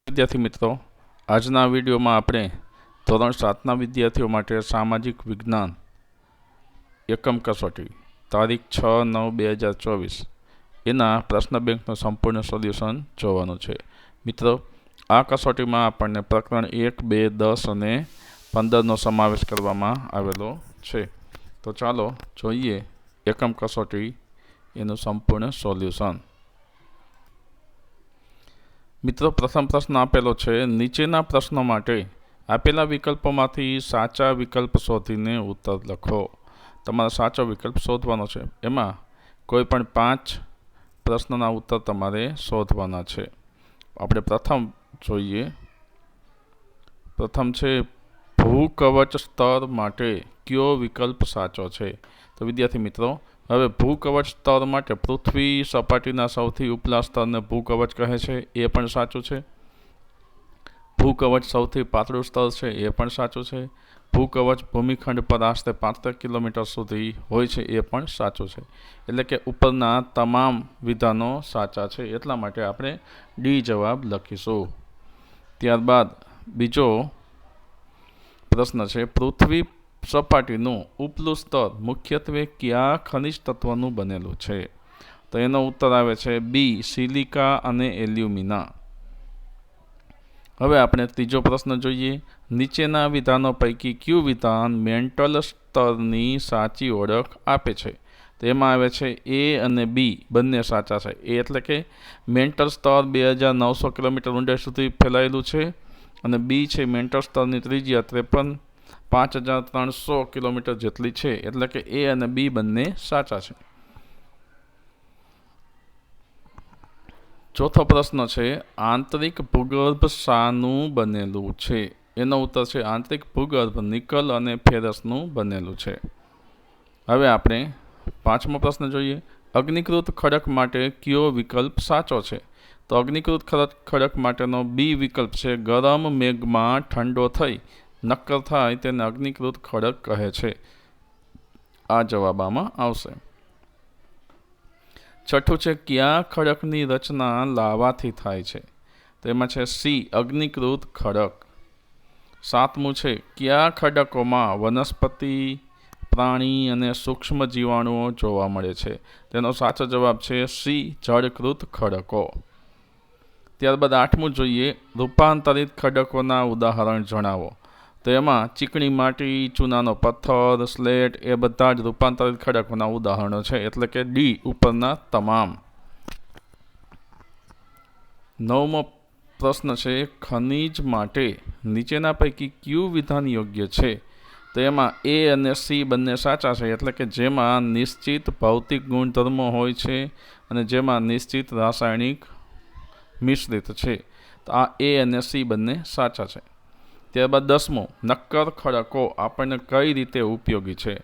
વિદ્યાર્થી મિત્રો, આજના વિડીયોમાં આપણે ધોરણ 7ના વિદ્યાર્થીઓ માટે સામાજિક વિજ્ઞાન એકમ કસોટી તારીખ 6/9/2024 એના પ્રશ્ન બેંકનું સંપૂર્ણ સોલ્યુશન જોવાનું છે. મિત્રો, આ કસોટીમાં આપણને પ્રકરણ 1, 2, 10 અને 15નો સમાવેશ કરવામાં આવેલો છે. તો ચાલો જોઈએ એકમ કસોટી એનું સંપૂર્ણ સોલ્યુશન. મિત્રો, પ્રથમ પ્રશ્ન આપેલો છે, નીચેના પ્રશ્નો માટે આપેલા વિકલ્પોમાંથી સાચા વિકલ્પ શોધીને ઉત્તર લખો. તમારે સાચો વિકલ્પ શોધવાનો છે. એમાં કોઈ પણ 5 પ્રશ્નના ઉત્તર તમારે શોધવાના છે. આપણે પ્રથમ જોઈએ. પ્રથમ છે, ભૂકવચ સ્તર માટે કયો વિકલ્પ સાચો છે? તો વિદ્યાર્થી મિત્રો, હવે ભૂકવચ સ્તર માટે પૃથ્વી સપાટીના સૌથી ઉપલા સ્તરને ભૂકવચ કહે છે, એ પણ સાચું છે. ભૂકવચ સૌથી પાતળું સ્તર છે, એ પણ સાચું છે. ભૂકવચ ભૂમિખંડ પર આશરે 75 કિલોમીટર સુધી હોય છે, એ પણ સાચું છે. એટલે કે ઉપરના તમામ વિધાનો સાચા છે. એટલા માટે આપણે ડી જવાબ લખીશું. ત્યારબાદ બીજો પ્રશ્ન છે, પૃથ્વી સપાટીનું ઉપલું સ્તર મુખ્યત્વે કયા ખનિજ તત્વનું બનેલું છે? તો એનો ઉત્તર આવે છે બી, સિલિકા અને એલ્યુમિના. હવે આપણે ત્રીજો પ્રશ્ન જોઈએ. નીચેના વિધાનો પૈકી કયું વિધાન મેન્ટલ સ્તરની સાચી ઓળખ આપે છે? તો એમાં આવે છે એ અને બી બંને સાચા છે. એ એટલે કે મેન્ટલ સ્તર 2900 કિલોમીટર ઊંડાઈ સુધી ફેલાયેલું છે અને બી છે મેન્ટલ સ્તરની ત્રિજ્યા 53,300 કિલોમીટર જેટલી છે. એટલે કે એ અને બી બંને સાચા છે. ચોથો પ્રશ્ન છે, આંતરિક ભૂગર્ભ શાનું બનેલું છે? એનો ઉત્તર છે આંતરિક ભૂગર્ભ નિકલ અને ફેરસનું બનેલું છે. હવે આપણે 5મો પ્રશ્ન જોઈએ. અગ્નિકૃત ખડક માટે કયો વિકલ્પ સાચો છે? તો અગ્નિકૃત ખડક માટેનો બી વિકલ્પ છે, ગરમ મેઘમાં ઠંડો થઈ નક્કર થાય તેને અગ્નિકૃત ખડક કહે છે. આ જવાબ આમાં આવશે. છઠ્ઠું છે, કયા ખડકની રચના લાવાથી થાય છે? તો એમાં છે સી, અગ્નિકૃત ખડક. 7મું છે, કયા ખડકોમાં વનસ્પતિ, પ્રાણી અને સૂક્ષ્મ જીવાણુઓ જોવા મળે છે? તેનો સાચો જવાબ છે સી, જળકૃત ખડકો. ત્યારબાદ 8મું જોઈએ, રૂપાંતરિત ખડકોના ઉદાહરણ જણાવો. તો એમાં ચીકણી માટી, ચૂનાનો પથ્થર, સ્લેટ એ બધા જ રૂપાંતરિત ખડકોના ઉદાહરણો છે. એટલે કે ડી ઉપરના તમામ. 9મો પ્રશ્ન છે, ખનિજ માટે નીચેના પૈકી કયું વિધાન યોગ્ય છે? તો એમાં એ અને સી બંને સાચા છે. એટલે કે જેમાં નિશ્ચિત ભૌતિક ગુણધર્મો હોય છે અને જેમાં નિશ્ચિત રાસાયણિક મિશ્રિત છે. તો આ એ અને સી બંને સાચા છે. ત્યારબાદ 10મું, નક્કર ખડકો આપણને કઈ રીતે ઉપયોગી છે?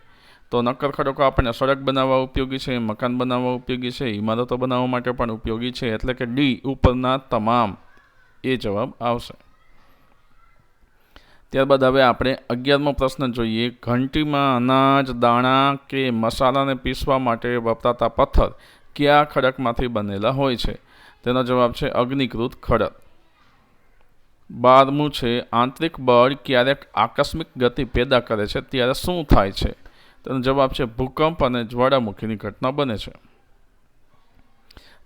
તો નક્કર ખડકો આપણને સડક બનાવવા ઉપયોગી છે, મકાન બનાવવા ઉપયોગી છે, ઇમારતો બનાવવા માટે પણ ઉપયોગી છે. એટલે કે ડી ઉપરના તમામ. એ જવાબ આવશે. ત્યારબાદ હવે આપણે 11મો પ્રશ્ન જોઈએ. ઘંટીમાં અનાજ, દાણા કે મસાલાને પીસવા માટે વપરાતા પથ્થર કયા ખડકમાંથી બનેલા હોય છે? તેનો જવાબ છે અગ્નિકૃત ખડક. 12મું છે, આંતરિક બળ ક્યારેક આકસ્મિક ગતિ પેદા કરે છે ત્યારે શું થાય છે? તેનો જવાબ છે ભૂકંપ અને જ્વાળામુખીની ઘટના બને છે.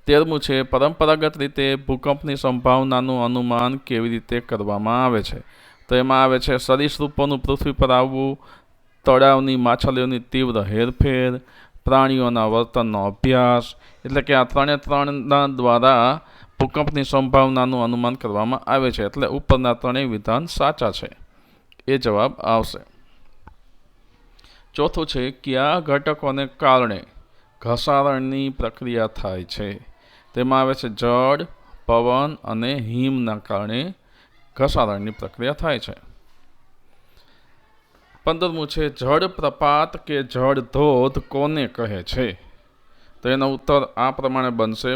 13મું છે, પરંપરાગત રીતે ભૂકંપની સંભાવનાનું અનુમાન કેવી રીતે કરવામાં આવે છે? તો એમાં આવે છે સરીસૃપોનું પૃથ્વી પર આવવું, તળાવની માછલીઓની તીવ્ર હેરફેર, પ્રાણીઓના વર્તનનો અભ્યાસ. એટલે કે આ ત્રણેના દ્વારા ભૂકંપની સંભાવનાનું અનુમાન કરવામાં આવે છે. એટલે ઉપરના ત્રણેય વિધાન સાચા છે. એ જવાબ આવશે. ચોથું છે, કયા ઘટકોને કારણે ઘસારણની પ્રક્રિયા થાય છે? તેમાં આવે છે જળ, પવન અને હિમના કારણે ઘસારણની પ્રક્રિયા થાય છે. 15મું છે, જળ પ્રપાત કે જળ ધોધ કોને કહે છે? તો એનો ઉત્તર આ પ્રમાણે બનશે.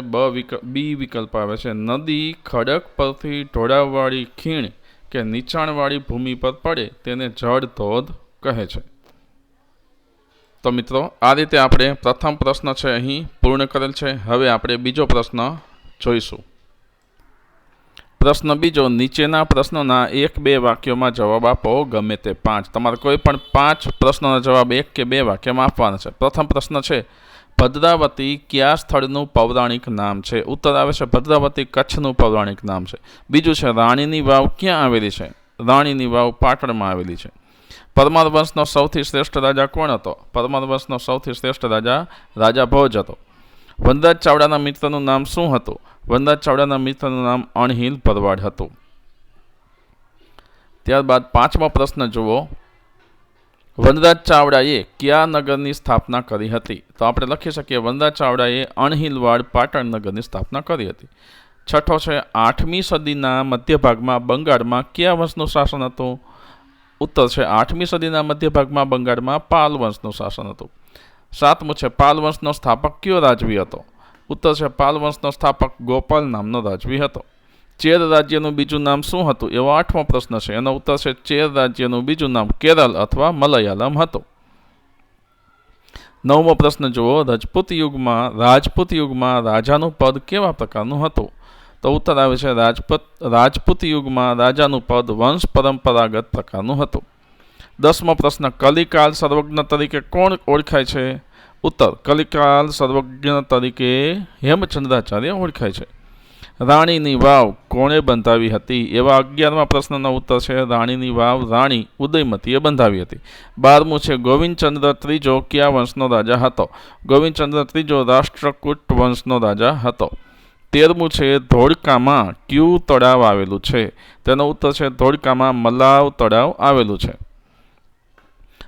બી વિકલ્પ આવે છે, નદી ખડક પરથી ઢોળાવવાળી ખીણ કે નીચાણવાળી ભૂમિ પર પડે તેને જળ ધોધ કહે છે. તો મિત્રો, આ રીતે આપણે પ્રથમ પ્રશ્ન છે અહીં પૂર્ણ કરેલ છે. હવે આપણે બીજો પ્રશ્ન જોઈશું. પ્રશ્ન બીજો, નીચેના પ્રશ્નોના 1-2 વાક્યોમાં જવાબ આપો, ગમે તે 5. તમારે કોઈ પણ 5 પ્રશ્નોના જવાબ 1 કે 2 વાક્યમાં આપવાના છે. પ્રથમ પ્રશ્ન છે, ભદ્રાવતી કયા સ્થળનું પૌરાણિક નામ છે? ઉત્તર આવે છે ભદ્રાવતી કચ્છનું પૌરાણિક નામ છે. બીજું છે, રાણીની વાવ ક્યાં આવેલી છે? રાણીની વાવ પાટણમાં આવેલી છે. પરમાર વંશનો સૌથી શ્રેષ્ઠ રાજા કોણ હતો? પરમાર વંશનો સૌથી શ્રેષ્ઠ રાજા રાજા ભોજ હતો. વનરાજ ચાવડાના મિત્રનું નામ શું હતું? વનરાજ ચાવડાના મિત્રનું નામ અણહિલ ભરવાડ હતું. ત્યારબાદ 5મો પ્રશ્ન જુઓ, વનરાજ ચાવડાએ કયા નગરની સ્થાપના કરી હતી? તો આપણે લખી શકીએ વનરાજ ચાવડાએ અણહિલવાડ પાટણ નગરની સ્થાપના કરી હતી. છઠ્ઠો છે, 8મી સદીના મધ્યભાગમાં બંગાળમાં કયા વંશનું શાસન હતું? ઉત્તર છે 8મી સદીના મધ્યભાગમાં બંગાળમાં પાલ વંશનું શાસન હતું. 7મું છે, પાલ વંશનો સ્થાપક કયો રાજવી હતો? ઉત્તર છે પાલ વંશનો સ્થાપક ગોપાલ નામનો રાજવી હતો. ચેર રાજ્યનું બીજું નામ શું હતું? એવો 8મો પ્રશ્ન છે. એનો ઉત્તર છે ચેર રાજ્યનું બીજું નામ કેરળ અથવા મલયાલમ હતું. 9મો પ્રશ્ન જુઓ, રાજપૂત યુગમાં રાજાનું પદ કેવા પ્રકારનું હતું? તો ઉત્તર આવે છે રાજપૂત યુગમાં રાજાનું પદ વંશ પરંપરાગત પ્રકારનું હતું. 10મો પ્રશ્ન, કલિકાલ સર્વજ્ઞ તરીકે કોણ ઓળખાય છે? ઉત્તર, કલિકાલ સર્વજ્ઞ તરીકે હેમચંદ્રાચાર્ય ઓળખાય છે. રાણીની વાવ કોણે બંધાવી હતી? એવા 11મા પ્રશ્નનો ઉત્તર છે રાણીની વાવ રાણી ઉદયમતીએ બંધાવી હતી. 12મું છે, ગોવિંદચંદ્ર ત્રીજો કયા વંશનો રાજા હતો? ગોવિંદચંદ્ર ત્રીજો રાષ્ટ્રકૂટ વંશનો રાજા હતો. 13મું છે, ધોળકામાં કયું તળાવ આવેલું છે? તેનો ઉત્તર છે ધોળકામાં મલાવ તળાવ આવેલું છે.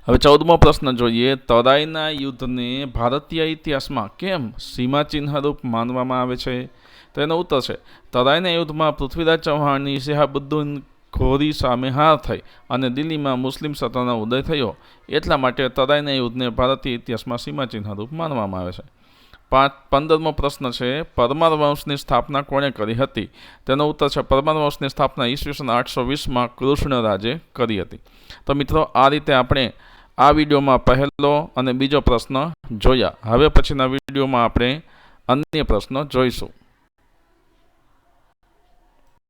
હવે 14મો પ્રશ્ન જોઈએ, તરાઈના યુદ્ધને ભારતીય ઇતિહાસમાં કેમ સીમાચિહ્નરૂપ માનવામાં આવે છે? તેનો ઉત્તર છે તરાઈના યુદ્ધમાં પૃથ્વીરાજ ચૌહાણની શિહાબુદ્દીન ઘોરી સામે હાર થઈ અને દિલ્હીમાં મુસ્લિમ સત્તાનો ઉદય થયો, એટલા માટે તરાઈના યુદ્ધને ભારતીય ઇતિહાસમાં સીમાચિહ્નરૂપ માનવામાં આવે છે. 15મો પ્રશ્ન છે, પરમાર વંશની સ્થાપના કોણે કરી હતી? તેનો ઉત્તર છે પરમાર વંશની સ્થાપના ઈસવીસન 820માં કૃષ્ણરાજે કરી હતી. તો મિત્રો, આ રીતે આપણે આ વિડીયોમાં પહેલો અને બીજો પ્રશ્ન જોયા. હવે પછીના વિડીયોમાં આપણે અન્ય પ્રશ્નો જોઈશું.